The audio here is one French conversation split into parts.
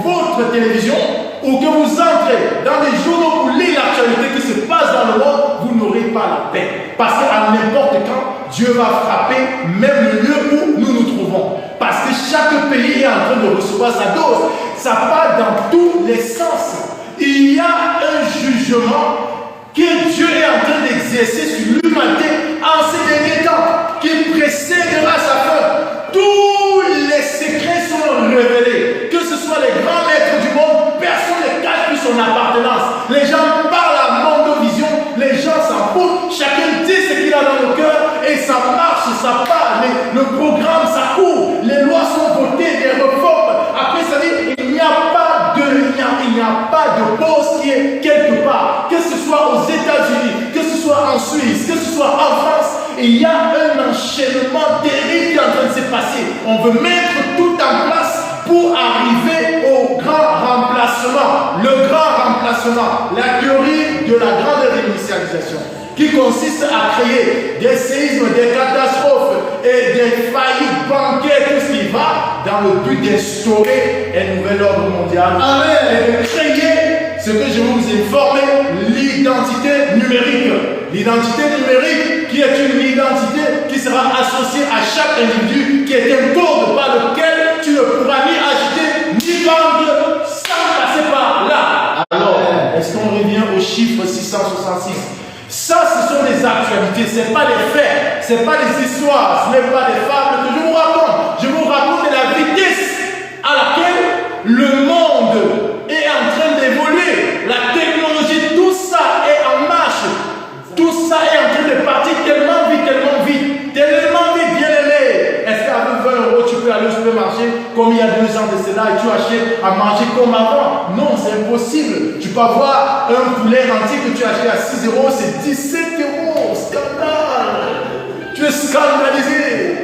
votre télévision ou que vous entrez dans les journaux pour lire l'actualité qui se passe dans le monde, vous n'aurez pas la paix. Parce qu'à n'importe quand, Dieu va frapper même le lieu où nous nous trouvons. Parce que chaque pays est en train de recevoir sa dose. Ça part dans tous les sens. Il y a un jugement que Dieu est en train d'exercer sur l'humanité en ces derniers temps, qui précédera sa fin. Tous les secrets sont révélés. Que ce soit les grands maîtres du monde, personne ne cache plus son appartenance. Les gens parlent à mondovision, les gens s'en foutent, chacun dit ce qu'il a dans le cœur et ça marche, ça part. Le programme, ça court, les lois sont votées, des réformes. Après, ça dit, il n'y a pas de pause qui est quelque part. Que ce soit aux États-Unis, que ce soit en Suisse, que ce soit en France, il y a un enchaînement terrible qui est en train de se passer. On veut mettre tout en place pour arriver au grand remplacement. Le grand remplacement, la théorie de la grande réinitialisation, qui consiste à créer des séismes, des catastrophes et des faillites bancaires, tout ce qui va dans le but d'instaurer un nouvel ordre mondial. Amen. Et de créer ce que je vais vous informer, l'identité numérique. L'identité numérique qui est une identité qui sera associée à chaque individu, qui est un code par lequel tu ne pourras ni agiter ni vendre sans passer par là. Alors, est-ce qu'on revient au chiffre 666? Ça, ce sont des actualités, ce n'est pas des faits, ce n'est pas des histoires, ce n'est pas des fables que je vous raconte. Je vous raconte la vitesse à laquelle le monde est en train d'évoluer. La technologie, tout ça est en marche. Tout ça est en train de partir tellement vite, bien aimé. Est-ce qu'avec 20 € tu peux aller au supermarché comme il y a 2 ans de cela et tu achètes à manger comme avant? Non, c'est impossible. Tu peux avoir un poulet entier que tu achètes à 6 €, c'est 17 €. Scandale. Tu es scandalisé.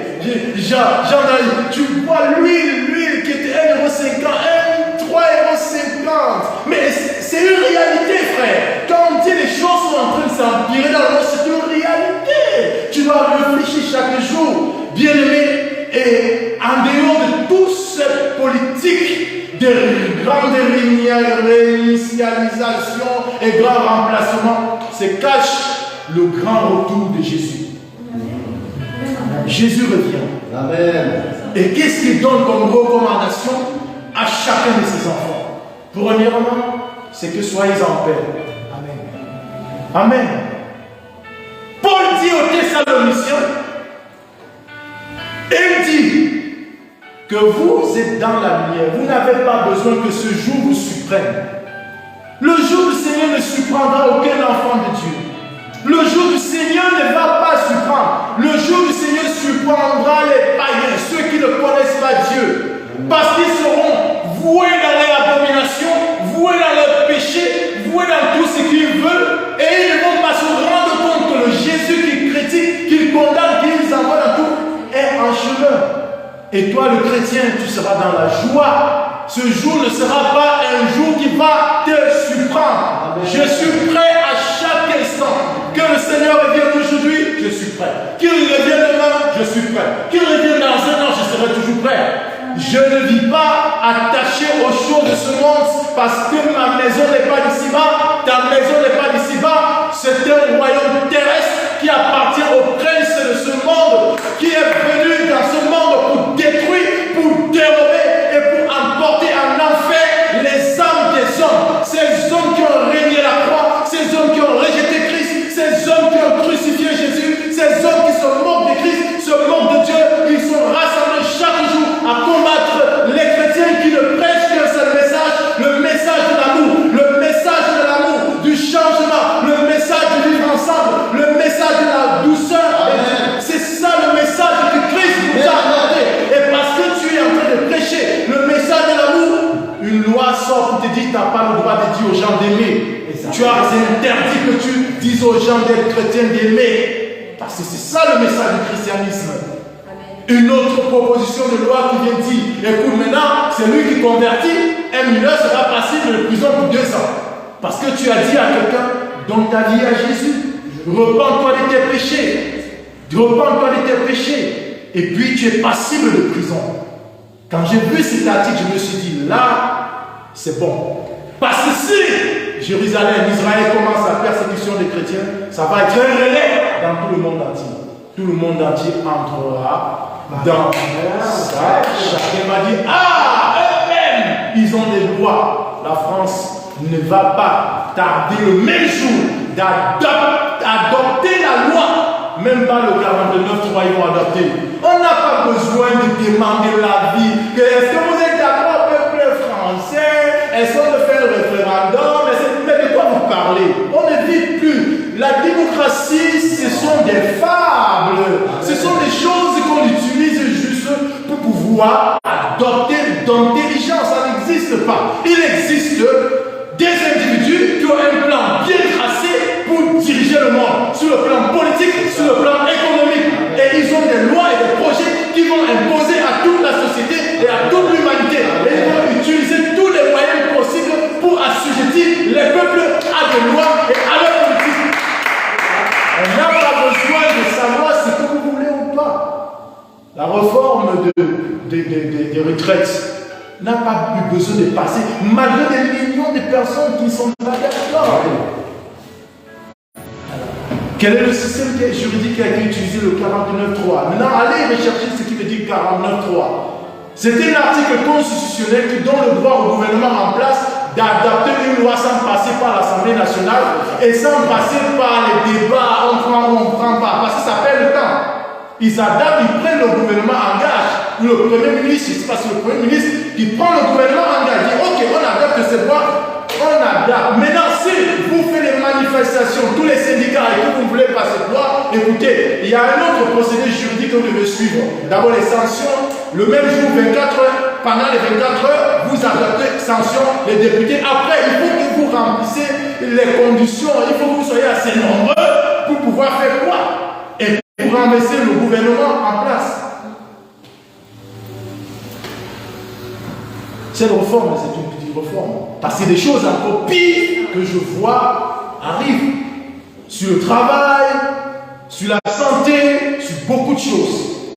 Jean-Marie, tu vois l'huile qui était 1,50 €, 3,50 €. Mais c'est une réalité, frère. Quand on dit les choses sont en train de s'empirer dans le monde, c'est une réalité. Tu dois réfléchir chaque jour, bien aimé. Et en dehors de toute cette politique de grande réinitialisation et grand remplacement, se cache le grand retour de Jésus. Jésus revient. Amen. Et qu'est-ce qu'il donne comme recommandation à chacun de ses enfants? Premièrement, c'est que soyez en paix. Amen. Amen. Paul dit aux Thessaloniciens, il dit que vous êtes dans la lumière. Vous n'avez pas besoin que ce jour vous surprenne. Le jour du Seigneur ne surprendra aucun enfant de Dieu. Le jour du Seigneur ne va pas surprendre. Le jour du Seigneur surprendra les païens, ceux qui ne connaissent pas Dieu. Parce qu'ils seront voués dans leur abomination, voués dans leur péché, voués dans tout ce qu'ils veulent. Et ils ne vont pas se rendre compte que le Jésus qu'ils critiquent, qu'ils condamnent, qu'ils envoient dans tout, est en chemin. Et toi, le chrétien, tu seras dans la joie. Ce jour ne sera pas un jour qui va te surprendre. Amen. Je suis prêt à chaque instant. Que le Seigneur revienne aujourd'hui, je suis prêt. Qu'il revienne demain, je suis prêt. Qu'il revienne dans un an, je serai toujours prêt. Je ne vis pas attaché aux choses de ce monde parce que ma maison n'est pas d'ici-bas, ta maison n'est pas d'ici-bas. C'est un royaume terrestre qui appartient au prince de ce monde, qui est venu dans ce monde pour détruire, pour dérober et pour emporter en enfer les âmes des hommes. Ces hommes qui ont régné la croix, ces hommes qui ont rejeté Christ, ces hommes qui ont crucifié Jésus, ces hommes qui se moquent de Christ, se moquent de Dieu, ils sont rassemblés chaque jour à combattre les chrétiens qui ne prêchent qu'un seul message, le message de l'amour, du changement, le message du vivre ensemble, le message de la douceur. C'est ça le message que Christ nous a apporté. Et parce que tu es en train de prêcher le message de l'amour, une loi sort pour te dire que tu n'as pas le droit de dire aux gens d'aimer. Tu as interdit que tu dises aux gens d'être chrétiens d'aimer. Parce que c'est ça le message du christianisme. Une autre proposition de loi qui vient dire, écoute maintenant, c'est lui qui convertit, un mineur sera passible de prison pour 2 ans. Parce que tu as dit à quelqu'un, donne ta vie à Jésus, repends-toi de tes péchés, repends-toi de tes péchés, et puis tu es passible de prison. Quand j'ai vu cet article, je me suis dit, là, c'est bon. Parce que si Jérusalem, Israël commence la persécution des chrétiens, ça va être un relais dans tout le monde entier. Tout le monde entier entrera dans ça. Chacun va dire, ah, eux-mêmes, ils ont des droits. La France ne va pas tarder le même jour d'adopter la loi. Même pas le 49.3, ils vont adopter. On n'a pas besoin de demander l'avis. Est-ce que vous êtes d'accord, peuple français? Est-ce qu'on veut faire le référendum? Mais de quoi vous parlez? On ne dit plus. La démocratie, ce sont des fables. Ce sont des choses qu'on utilise juste pour pouvoir adopter d'intelligence. Ça n'existe pas. Il existe des individus qui ont un plan bien tracé pour diriger le monde, sur le plan politique, sur le plan économique. Et ils ont des lois et des projets qui vont imposer à toute la société et à toute l'humanité. Et ils vont utiliser tous les moyens possibles pour assujettir les peuples à des lois et à leur politique. On n'a pas besoin de savoir ce que vous voulez ou pas. La réforme des retraites n'a pas eu besoin de passer, malgré des millions de personnes qui ne sont pas d'accord. Quel est le système juridique qui a été utilisé, le 49.3? Maintenant, allez rechercher ce qui veut dire 49.3. C'était un article constitutionnel qui donne le droit au gouvernement en place d'adapter une loi sans passer par l'Assemblée nationale et sans passer par les débats, on prend ou on ne prend pas, parce que ça perd le temps. Ils adaptent, ils prennent le gouvernement en gage. Le Premier ministre, c'est parce que le Premier ministre qui prend le gouvernement en gage, dit ok, on adapte cette loi, on adapte. Maintenant, si vous faites les manifestations, tous les syndicats et que vous ne voulez pas cette loi, écoutez, il y a un autre procédé juridique que vous devez suivre. D'abord les sanctions, le même jour, 24 heures, pendant les 24 heures, vous adoptez sanctions les députés. Après, il faut que vous remplissez les conditions, il faut que vous soyez assez nombreux pour pouvoir faire quoi? Et pour renverser le gouvernement en place. Cette réforme, c'est une petite réforme. Parce que des choses encore pires que je vois arrivent. Sur le travail, sur la santé, sur beaucoup de choses.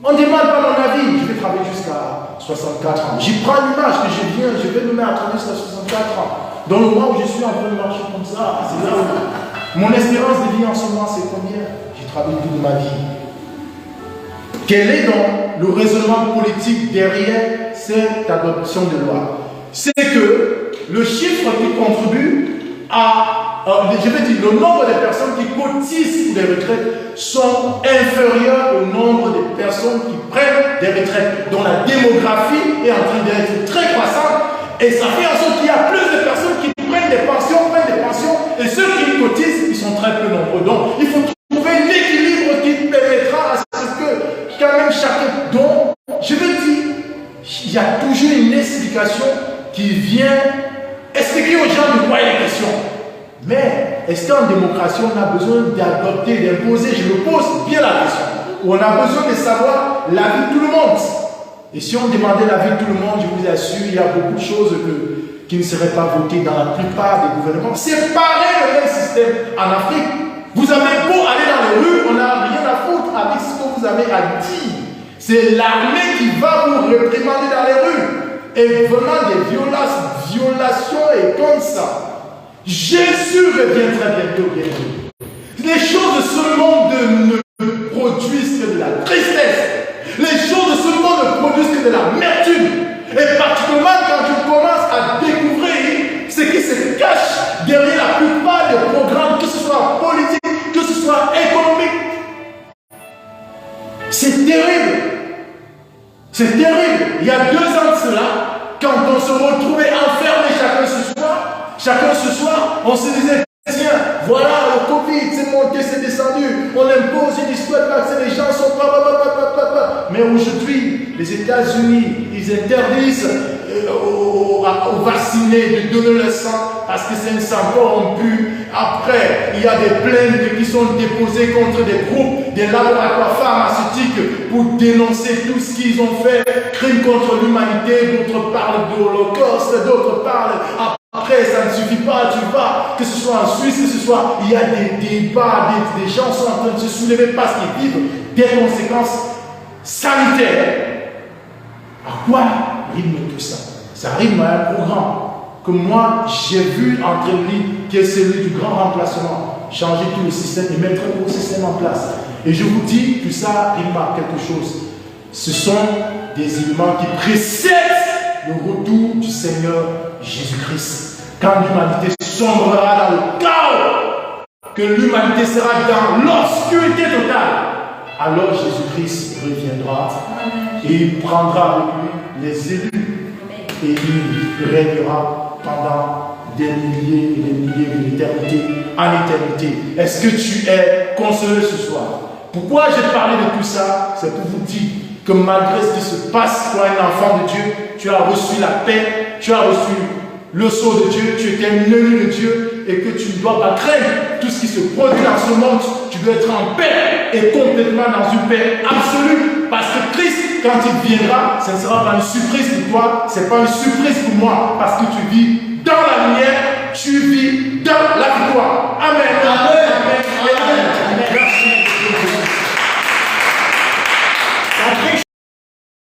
On ne demande pas mon avis. Je vais travailler jusqu'à 64 ans. J'y prends l'image que je vais me mettre à travailler jusqu'à 64 ans. Dans le mois où je suis en train de marcher comme ça, c'est là où mon espérance de vie en ce moment, c'est combien? J'ai travaillé toute ma vie. Quel est donc le raisonnement politique derrière cette adoption de loi? C'est que le chiffre qui contribue à, je veux dire, le nombre de personnes qui cotisent pour des retraites sont inférieurs au nombre de personnes qui prennent des retraites, dont la démographie est en train d'être très croissante, et ça fait en sorte qu'il y a plus de personnes qui prennent des pensions, et ceux qui cotisent, ils sont très peu nombreux. Donc, il faut trouver l'équilibre qui permettra à ce que quand même chacun. Donc, je veux dire, il y a toujours une explication qui vient expliquer aux gens de quoi il est question. Mais est-ce qu'en démocratie, on a besoin d'adopter, d'imposer? Je me pose bien la question. Ou on a besoin de savoir l'avis de tout le monde? Et si on demandait l'avis de tout le monde, je vous assure, il y a beaucoup de choses qui ne seraient pas votées dans la plupart des gouvernements. C'est pareil le même système en Afrique. Vous avez beau aller dans les rues, on n'a rien à foutre avec ce que vous avez à dire. C'est l'armée qui va vous réprimander dans les rues. Et vraiment des violations et comme ça. Jésus revient très bientôt, bien sûr. Les choses de ce monde ne produisent que de la tristesse. Les choses de ce monde ne produisent que de l'amertume. Et particulièrement quand tu commences à découvrir ce qui se cache derrière la plupart des programmes, que ce soit politique, que ce soit économique. C'est terrible. C'est terrible. Il y a 2 ans de cela, quand on se retrouvait enfermés chacun ce soir, on se disait, tiens, voilà le Covid, c'est monté, c'est descendu, on impose une histoire de vaccin, les gens sont pas. Mais aujourd'hui, les États-Unis, ils interdisent aux vaccinés de donner le sang parce que c'est un sang corrompu. Après, il y a des plaintes qui sont déposées contre des groupes, des laboratoires pharmaceutiques pour dénoncer tout ce qu'ils ont fait, crimes contre l'humanité. D'autres parlent de l'Holocauste, d'autres parlent. Après, ça ne suffit pas, tu vas, que ce soit en Suisse, que ce soit, il y a des débats, des gens sont en train de se soulever parce qu'ils vivent des conséquences sanitaires. À quoi rime tout ça? Ça rime à un programme que moi j'ai vu entre lui, qui est celui du grand remplacement, changer tout le système et mettre un nouveau système en place. Et je vous dis que ça rime à quelque chose. Ce sont des éléments qui précèdent le retour du Seigneur Jésus-Christ. Quand l'humanité sombrera dans le chaos, que l'humanité sera dans l'obscurité totale, alors Jésus-Christ reviendra et il prendra avec lui les élus et il régnera pendant des milliers et des milliers d'éternité en éternité. Est-ce que tu es consolé ce soir? Pourquoi j'ai parlé de tout ça? C'est pour vous dire que malgré ce qui se passe pour un enfant de Dieu, tu as reçu la paix, tu as reçu le sceau de Dieu, tu étais un élu de Dieu et que tu ne dois pas craindre tout ce qui se produit dans ce monde. Tu dois être en paix et complètement dans une paix absolue. Parce que Christ, quand il viendra, ce ne sera pas une surprise pour toi, ce n'est pas une surprise pour moi. Parce que tu vis dans la lumière, tu vis dans